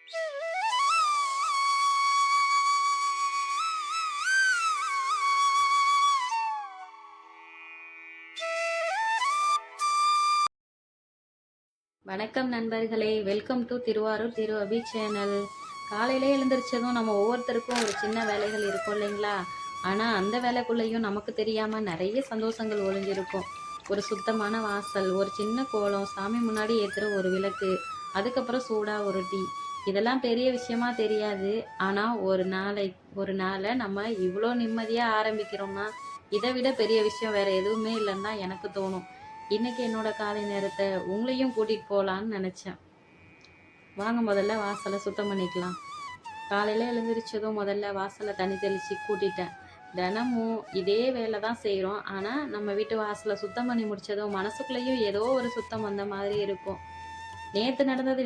வணக்கம் நண்பர்களே, welcome to Thiruvarur Thiru Abhi channel. காலையிலே எழுந்திரிச்சதும் நம்ம ஒவ்வொருத்தருக்கும் ஒரு சின்ன வேலைகள் இருக்கும் இல்லைங்களா? ஆனால் அந்த வேலைக்குள்ளேயும் நமக்கு தெரியாமல் நிறைய சந்தோஷங்கள் ஒளிஞ்சிருக்கும். ஒரு சுத்தமான வாசல், ஒரு சின்ன கோலம், சாமி முன்னாடி ஏற்றுற ஒரு விளக்கு, அதுக்கப்புறம் சூடாக ஒரு டீ. இதெல்லாம் பெரிய விஷயமா தெரியாது. ஆனால் ஒரு நாளை நம்ம இவ்வளோ நிம்மதியாக ஆரம்பிக்கிறோம்னா இதை விட பெரிய விஷயம் வேறு எதுவுமே இல்லைன்னு தான் எனக்கு தோணும். இன்னைக்கு என்னோட காலை நேரத்தை உங்களையும் கூட்டிகிட்டு போகலான்னு நினச்சேன். வாங்க முதல்ல வாசலை சுத்தம் பண்ணிக்கலாம். காலையில் எழுந்திரிச்சதும் முதல்ல வாசலை தண்ணி தெளித்து கூட்டிட்டேன். தினமும் இதே வேலை தான் செய்கிறோம். ஆனால் நம்ம வீட்டு வாசலை சுத்தம் பண்ணி முடித்ததும் மனசுக்குள்ளேயும் ஏதோ ஒரு சுத்தம் வந்த மாதிரி இருக்கும். நேற்று நடந்தது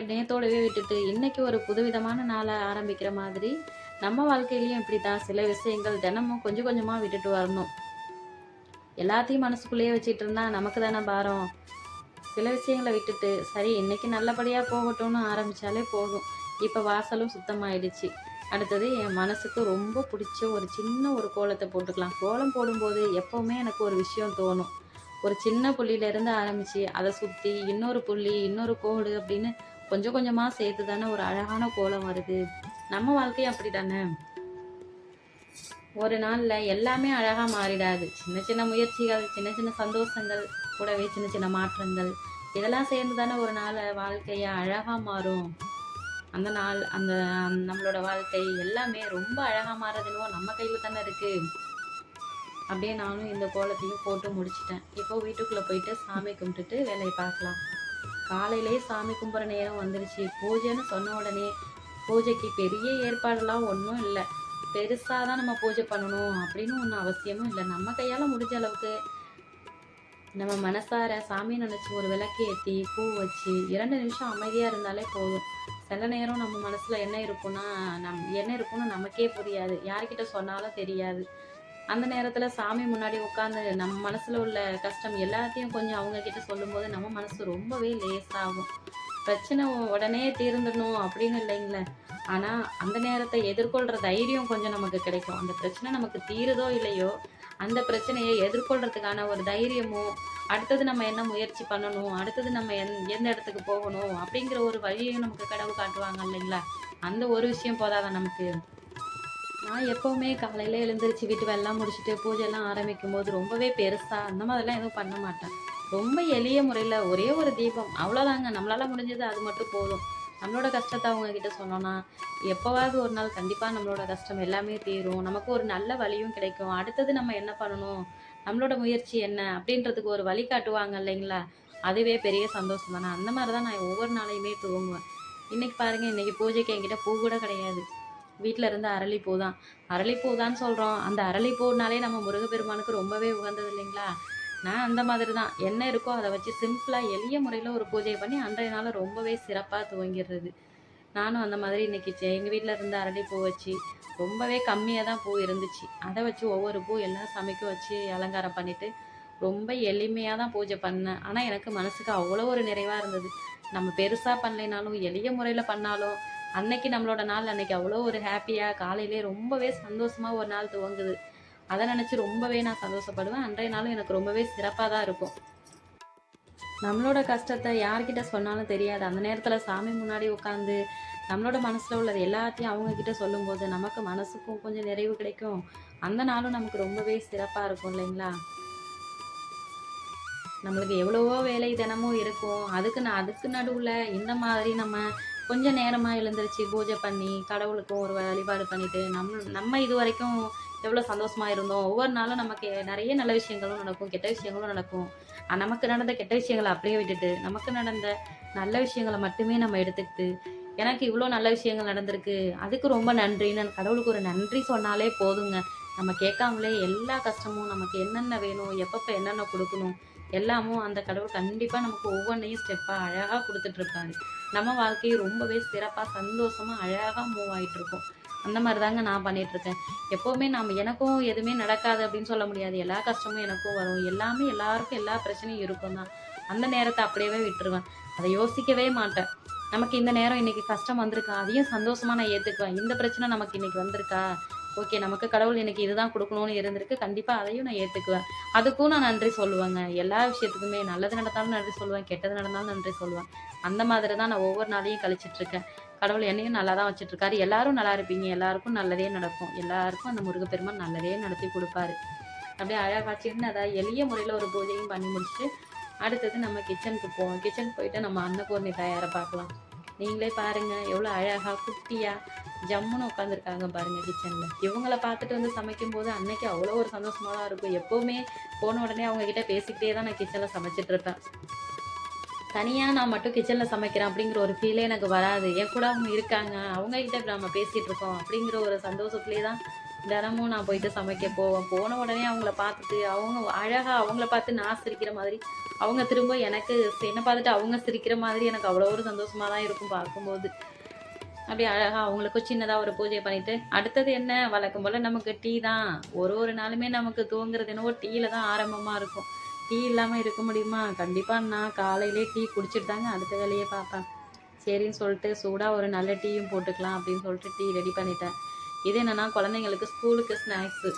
நேத்தோடவே விட்டுட்டு இன்னைக்கு ஒரு புதுவிதமான நாளை ஆரம்பிக்கிற மாதிரி நம்ம வாழ்க்கையிலையும் இப்படி தான் சில விஷயங்கள் தினமும் கொஞ்சம் கொஞ்சமாக விட்டுட்டு வரணும். எல்லாத்தையும் மனசுக்குள்ளேயே வச்சுட்டு இருந்தா நமக்கு தானே பாரம். சில விஷயங்களை விட்டுட்டு சரி இன்னைக்கு நல்லபடியாக போகட்டும்னு ஆரம்பித்தாலே போதும். இப்போ வாசலும் சுத்தமாயிடுச்சு. அடுத்தது என் மனசுக்கு ரொம்ப பிடிச்ச ஒரு சின்ன ஒரு கோலத்தை போட்டுக்கலாம். கோலம் போடும்போது எப்போவுமே எனக்கு ஒரு விஷயம் தோணும். ஒரு சின்ன புள்ளியிலேருந்து ஆரம்பித்து அதை சுற்றி இன்னொரு புள்ளி, இன்னொரு கோடு அப்படின்னு கொஞ்சம் கொஞ்சமாக சேர்த்து தானே ஒரு அழகான கோலம் வருது. நம்ம வாழ்க்கையும் அப்படி தானே. ஒரு நாளில் எல்லாமே அழகாக மாறிடாது. சின்ன சின்ன முயற்சிகள், சின்ன சின்ன சந்தோஷங்கள், கூடவே சின்ன சின்ன மாற்றங்கள், இதெல்லாம் சேர்ந்து தானே ஒரு நாள் வாழ்க்கையை அழகாக மாறும். அந்த நாள் அந்த நம்மளோட வாழ்க்கை எல்லாமே ரொம்ப அழகாக மாறுறதுனோ நம்ம கையில் தானே இருக்குது. அப்படியே நானும் இந்த கோலத்தையும் போட்டு முடிச்சிட்டேன். இப்போது வீட்டுக்குள்ளே போயிட்டு சாமி கும்பிட்டுட்டு வேலையை பார்க்கலாம். காலையிலே சாமி கும்பிட்ற நேரம் வந்துருச்சு. பூஜைன்னு சொன்ன உடனே பூஜைக்கு பெரிய ஏற்பாடெல்லாம் ஒன்றும் இல்லை. பெருசாக தான் நம்ம பூஜை பண்ணணும் அப்படின்னு ஒன்றும் அவசியமும் இல்லை. நம்ம கையால் முடிஞ்ச அளவுக்கு நம்ம மனசார சாமியை நினச்சி ஒரு விளக்கு ஏற்றி பூ வச்சு 2 நிமிஷம் அமைதியாக இருந்தாலே போதும். சில நேரம் நம்ம மனசில் என்ன இருக்குன்னு நமக்கே புரியாது, யார்கிட்ட சொன்னாலும் தெரியாது. அந்த நேரத்தில் சாமி முன்னாடி உட்காந்து நம்ம மனசில் உள்ள கஷ்டம் எல்லாத்தையும் கொஞ்சம் அவங்கக்கிட்ட சொல்லும்போது நம்ம மனசு ரொம்பவே லேசாகும். பிரச்சனை உடனே தீர்ந்துடணும் அப்படின்னு இல்லைங்களே, ஆனால் அந்த நேரத்தை எதிர்கொள்கிற தைரியம் கொஞ்சம் நமக்கு கிடைக்கும். அந்த பிரச்சனை நமக்கு தீருதோ இல்லையோ, அந்த பிரச்சனையை எதிர்கொள்கிறதுக்கான ஒரு தைரியமும், அடுத்தது நம்ம என்ன முயற்சி பண்ணணும், அடுத்தது நம்ம எந்த இடத்துக்கு போகணும் அப்படிங்கிற ஒரு வழியையும் நமக்கு கடவுள் காட்டுவாங்க இல்லைங்களா? அந்த ஒரு விஷயம் போதாதான் நமக்கு. நான் எப்போவுமே காலையில் எழுந்திரிச்சு வீட்டு வேலைலாம் முடிச்சுட்டு பூஜைலாம் ஆரம்பிக்கும் போது ரொம்பவே பெருசாக அந்த மாதிரிலாம் எதுவும் பண்ண மாட்டேன். ரொம்ப எளிய முறையில் ஒரே ஒரு தீபம் அவ்வளோதாங்க. நம்மளால் முடிஞ்சது அது மட்டும் போதும். நம்மளோட கஷ்டத்தை அவங்கக்கிட்ட சொன்னோன்னா எப்போவாவது ஒரு நாள் கண்டிப்பாக நம்மளோட கஷ்டம் எல்லாமே தீரும். நமக்கு ஒரு நல்ல வழியும் கிடைக்கும். அடுத்தது நம்ம என்ன பண்ணணும், நம்மளோட முயற்சி என்ன அப்படின்றதுக்கு ஒரு வழி காட்டுவாங்க இல்லைங்களா? அதுவே பெரிய சந்தோஷம் தானே. அந்த மாதிரி தான் நான் ஒவ்வொரு நாளையுமே துவங்குவேன். இன்றைக்கி பாருங்கள், இன்றைக்கி பூஜைக்கு என்கிட்ட பூ கூட கிடையாது. வீட்டில் இருந்து அரளிப்பூ தான். அரளிப்பூ தான் சொல்கிறோம். அந்த அரளிப்பூனாலே நம்ம முருகப்பெருமானுக்கு ரொம்பவே உகந்தது இல்லைங்களா? நான் அந்த மாதிரி தான். என்ன இருக்கோ அதை வச்சு சிம்பிளாக எளிய முறையில் ஒரு பூஜை பண்ணி அன்றைய நாள் ரொம்பவே சிறப்பாக துவங்கிடுறது. நானும் அந்த மாதிரி இன்றைக்கி எங்கள் வீட்டில் இருந்த அரளிப்பூ வச்சு ரொம்பவே கம்மியாக தான் பூ இருந்துச்சு. அதை வச்சு ஒவ்வொரு பூ எல்லா சாமிக்கும் வச்சு அலங்காரம் பண்ணிவிட்டு ரொம்ப எளிமையாக தான் பூஜை பண்ணேன். ஆனால் எனக்கு மனசுக்கு அவ்வளோ ஒரு நிறைவாக இருந்தது. நம்ம பெருசாக பண்ணலைனாலும் எளிய முறையில் பண்ணாலும் அன்னைக்கு நம்மளோட நாள் அன்னைக்கு அவ்வளோ ஒரு ஹாப்பியாக காலையிலே ரொம்பவே சந்தோஷமாக ஒரு நாள் துவங்குது. அதை நினச்சி ரொம்பவே நான் சந்தோஷப்படுவேன். அன்றைய நாளும் எனக்கு ரொம்பவே சிறப்பாக தான் இருக்கும். நம்மளோட கஷ்டத்தை யார்கிட்ட சொன்னாலும் தெரியாது. அந்த நேரத்தில் சாமி முன்னாடி உட்காந்து நம்மளோட மனசில் உள்ளது எல்லாத்தையும் அவங்கக்கிட்ட சொல்லும்போது நமக்கு மனசுக்கும் கொஞ்சம் நிறைவு கிடைக்கும். அந்த நாளும் நமக்கு ரொம்பவே சிறப்பாக இருக்கும் இல்லைங்களா? நம்மளுக்கு எவ்வளவோ வேலை தினமும் இருக்கும். அதுக்கு நடுவில் இந்த மாதிரி நம்ம கொஞ்சம் நேரமாக எழுந்திரிச்சு பூஜை பண்ணி கடவுளுக்கும் ஒரு வழிபாடு பண்ணிவிட்டு நம்ம இது வரைக்கும் எவ்வளோ சந்தோஷமாக இருந்தோம். ஒவ்வொரு நாளும் நமக்கு நிறைய நல்ல விஷயங்களும் நடக்கும், கெட்ட விஷயங்களும் நடக்கும். நமக்கு நடந்த கெட்ட விஷயங்களை அப்படியே விட்டுட்டு நமக்கு நடந்த நல்ல விஷயங்களை மட்டுமே நம்ம எடுத்துக்கிட்டு எனக்கு இவ்வளோ நல்ல விஷயங்கள் நடந்திருக்கு, அதுக்கு ரொம்ப நன்றின்னு கடவுளுக்கு ஒரு நன்றி சொன்னாலே போதுங்க. நம்ம கேட்காமலே எல்லா கஷ்டமும் நமக்கு என்னென்ன வேணும், எப்பப்போ என்னென்ன கொடுக்கணும் எல்லாமும் அந்த கடவுள் கண்டிப்பாக நமக்கு ஒவ்வொன்றையும் ஸ்டெப்பாக அழகாக கொடுத்துட்ருக்காரு. நம்ம வாழ்க்கையை ரொம்பவே சிறப்பாக சந்தோஷமாக அழகாக மூவ் ஆகிட்டுருக்கோம். அந்த மாதிரி தாங்க நான் பண்ணிகிட்ருக்கேன். எப்போவுமே எனக்கும் எதுவுமே நடக்காது அப்படின்னு சொல்ல முடியாது. எல்லா கஷ்டமும் எனக்கும் வரும். எல்லாமே எல்லாருக்கும் எல்லா பிரச்சனையும் இருக்கும் தான். அந்த நேரத்தை அப்படியே விட்டுருவேன். அதை யோசிக்கவே மாட்டேன். நமக்கு இந்த நேரம் இன்னைக்கு கஷ்டம் வந்திருக்கா, அதையும் சந்தோஷமா நான் ஏற்றுக்குவேன். இந்த பிரச்சனை நமக்கு இன்னைக்கு வந்திருக்கா, ஓகே நமக்கு கடவுள் இன்னைக்கு இதுதான் கொடுக்கணும்னு இருந்திருக்கு, கண்டிப்பாக அதையும் நான் ஏற்றுக்குவேன். அதுக்கும் நான் நன்றி சொல்லுவேங்க. எல்லா விஷயத்துக்குமே நல்லது நடந்தாலும் நன்றி சொல்லுவேன், கெட்டது நடந்தாலும் நன்றி சொல்லுவேன். அந்த மாதிரி தான் நான் ஒவ்வொரு நாளையும் கழிச்சிட்ருக்கேன். கடவுள் என்னையும் நல்லா தான் வச்சுட்ருக்காரு. எல்லாரும் நல்லா இருப்பீங்க, எல்லாருக்கும் நல்லதே நடக்கும், எல்லாருக்கும் அந்த முருகப்பெருமான் நல்லதே நடத்தி கொடுப்பாரு. அப்படியே அழகாக சின்னதாக எளிய முறையில் ஒரு பூஜையும் பண்ணி முடிச்சுட்டு அடுத்தது நம்ம கிச்சனுக்கு போவோம். கிச்சனுக்கு போயிட்டு நம்ம அன்னபூர்ணி தயாரை பார்க்கலாம். நீங்களே பாருங்கள் எவ்வளோ அழகாக குட்டியாக ஜம்முன்னு உட்காந்துருக்காங்க பாருங்கள் கிச்சனில். இவங்கள பார்த்துட்டு வந்து சமைக்கும்போது அன்னைக்கு அவ்வளோ ஒரு சந்தோஷமாக தான் இருக்கும். எப்போவுமே போன உடனே அவங்கக்கிட்ட பேசிக்கிட்டே தான் நான் கிச்சனில் சமைச்சிட்ருப்பேன். தனியாக நான் மட்டும் கிச்சனில் சமைக்கிறேன் அப்படிங்கிற ஒரு ஃபீலே எனக்கு வராது. என் கூட அவங்க இருக்காங்க, அவங்கக்கிட்ட நம்ம பேசிகிட்டு இருக்கோம் அப்படிங்கிற ஒரு சந்தோஷத்துலேயே தான் தினமும் நான் போயிட்டு சமைக்க போவேன். போன உடனே அவங்கள பார்த்துட்டு அவங்க அழகாக அவங்கள பார்த்து நான் சிரிக்கிற மாதிரி, அவங்க திரும்ப எனக்கு என்னை பார்த்துட்டு அவங்க சிரிக்கிற மாதிரி எனக்கு அவ்வளோ ஒரு சந்தோஷமாக தான் இருக்கும் பார்க்கும்போது. அப்படியே அழகாக அவங்களுக்கும் சின்னதாக ஒரு பூஜை பண்ணிவிட்டு அடுத்தது என்ன வழக்கம் போல் நமக்கு டீ தான். ஒரு நாளுமே நமக்கு தூங்குறது என்னவோ டீயில் தான் ஆரம்பமாக இருக்கும். டீ இல்லாமல் இருக்க முடியுமா? கண்டிப்பாக நான் காலையிலே டீ குடிச்சிட்டு தாங்க அடுத்த வேலையே பார்ப்பேன். சரின்னு சொல்லிட்டு சூடாக ஒரு நல்ல டீயும் போட்டுக்கலாம் அப்படின்னு சொல்லிட்டு டீ ரெடி பண்ணிட்டேன். இது என்னென்னா குழந்தைங்களுக்கு ஸ்கூலுக்கு ஸ்நாக்ஸு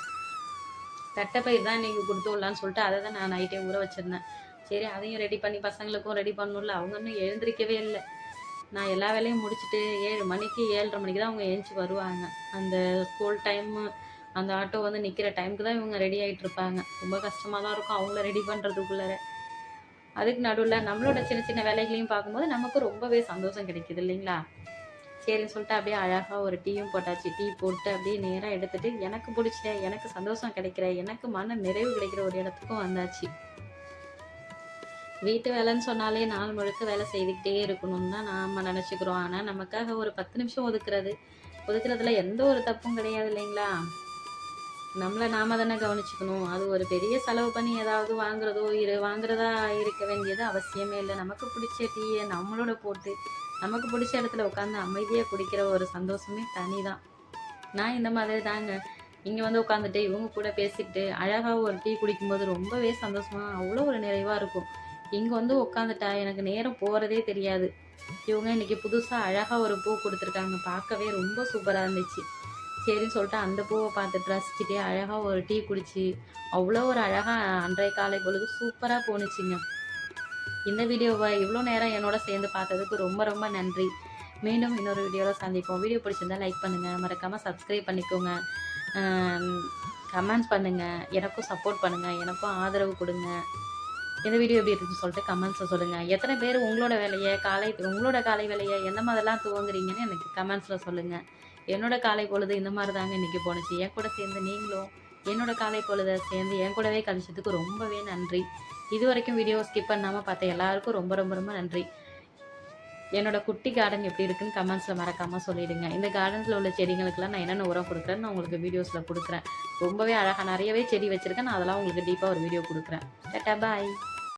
தட்டைப்பயிர் தான் இன்றைக்கி கொடுத்து விடலான்னு சொல்லிட்டு அதை தான் நான் நைட்டே ஊற வச்சுருந்தேன். சரி அதையும் ரெடி பண்ணி பசங்களுக்கும் ரெடி பண்ணணும்ல. அவங்க இன்னும் எழுந்திரிக்கவே இல்லை. நான் எல்லா வேலையும் முடிச்சுட்டு 7 மணிக்கு 7:30 மணிக்கு தான் அவங்க எழுந்துச்சி வருவாங்க. அந்த ஸ்கூல் டைமு அந்த ஆட்டோ வந்து நிற்கிற டைமுக்கு தான் இவங்க ரெடி ஆகிட்டு இருப்பாங்க. ரொம்ப கஷ்டமாக தான் இருக்கும் அவங்கள ரெடி பண்ணுறதுக்குள்ளே. அதுக்கு நடுவில் நம்மளோட சின்ன சின்ன வேலைகளையும் பார்க்கும்போது நமக்கு ரொம்பவே சந்தோஷம் கிடைக்கிது இல்லைங்களா? சரின்னு சொல்லிட்டு அப்படியே அழகாக ஒரு டீயும் போட்டாச்சு. டீ போட்டு அப்படியே நேராக எடுத்துகிட்டு எனக்கு பிடிச்ச, எனக்கு சந்தோஷம் கிடைக்கிற, எனக்கு மன நிறைவு கிடைக்கிற ஒரு இடத்துக்கும் வந்தாச்சு. வீட்டு வேலைன்னு சொன்னாலே நாள் முழுக்க வேலை செய்துக்கிட்டே இருக்கணும்னு தான் நாம் நினச்சிக்கிறோம். ஆனால் நமக்காக ஒரு 10 நிமிஷம் ஒதுக்குறதுல எந்த ஒரு தப்பும் கிடையாது இல்லைங்களா? நம்மளை நாம தானே கவனிச்சுக்கணும். அது ஒரு பெரிய செலவு பண்ணி ஏதாவது வாங்குறதா இருக்க வேண்டியது அவசியமே இல்லை. நமக்கு பிடிச்ச டீயை நம்மளோட போட்டு நமக்கு பிடிச்ச இடத்துல உட்காந்து அமைதியாக குடிக்கிற ஒரு சந்தோஷமே தனி தான். நான் இந்த மாதிரி தாங்க இங்கே வந்து உட்காந்துட்டு இவங்க கூட பேசிக்கிட்டு அழகாக ஒரு டீ குடிக்கும்போது ரொம்பவே சந்தோஷமாக அவ்வளோ ஒரு நிறைவாக இருக்கும். இங்கே வந்து உட்காந்துட்டா எனக்கு நேரம் போகிறதே தெரியாது. இவங்க இன்றைக்கி புதுசாக அழகாக ஒரு பூ கொடுத்துருக்காங்க, பார்க்கவே ரொம்ப சூப்பராக இருந்துச்சு. சரின்னு சொல்லிட்டு அந்த பூவை பார்த்துட்டு ரசிச்சுட்டே அழகாக ஒரு டீ குடிச்சு அவ்வளோ ஒரு அழகாக அன்றைய காலை பொழுது சூப்பராக போணுச்சுங்க. இந்த வீடியோவை இவ்வளோ நேரம் என்னோட சேர்ந்து பார்த்ததுக்கு ரொம்ப ரொம்ப நன்றி. மீண்டும் இன்னொரு வீடியோவில் சந்திப்போம். வீடியோ பிடிச்சிருந்தா லைக் பண்ணுங்கள், மறக்காமல் சப்ஸ்கிரைப் பண்ணிக்கோங்க, கமெண்ட்ஸ் பண்ணுங்கள், எனக்கும் சப்போர்ட் பண்ணுங்கள், எனக்கும் ஆதரவு கொடுங்க. இந்த வீடியோ எப்படி இருக்குன்னு சொல்லிட்டு கமெண்ட்ஸில் சொல்லுங்கள். எத்தனை பேர் உங்களோட காலை வேலையை எந்த மாதிரிலாம் துவங்குறீங்கன்னு எனக்கு கமெண்ட்ஸில் சொல்லுங்கள். என்னோட காலை பொழுது இந்த மாதிரி தாங்க இன்றைக்கி போணுச்சு. என் கூட சேர்ந்து நீங்களும் என்னோட காலை பொழுதை சேர்ந்து என் கூடவே கழிச்சதுக்கு ரொம்பவே நன்றி. இது வரைக்கும் வீடியோ ஸ்கிப் பண்ணாமல் பார்த்த எல்லாருக்கும் ரொம்ப ரொம்ப ரொம்ப நன்றி. என்னோட குட்டி கார்டன் எப்படி இருக்குன்னு கமெண்ட்ஸில் மறக்காமல் சொல்லிவிடுங்க. இந்த கார்டன்ஸில் உள்ள செடிங்களுக்கெல்லாம் நான் என்னென்ன உரம் கொடுக்குறேன்னு நான் உங்களுக்கு வீடியோஸில் கொடுக்குறேன். ரொம்பவே அழகாக நிறையவே செடி வச்சுருக்கேன். நான் அதெல்லாம் உங்களுக்கு டீப்பாக ஒரு வீடியோ கொடுக்குறேன். டாடா பாய்.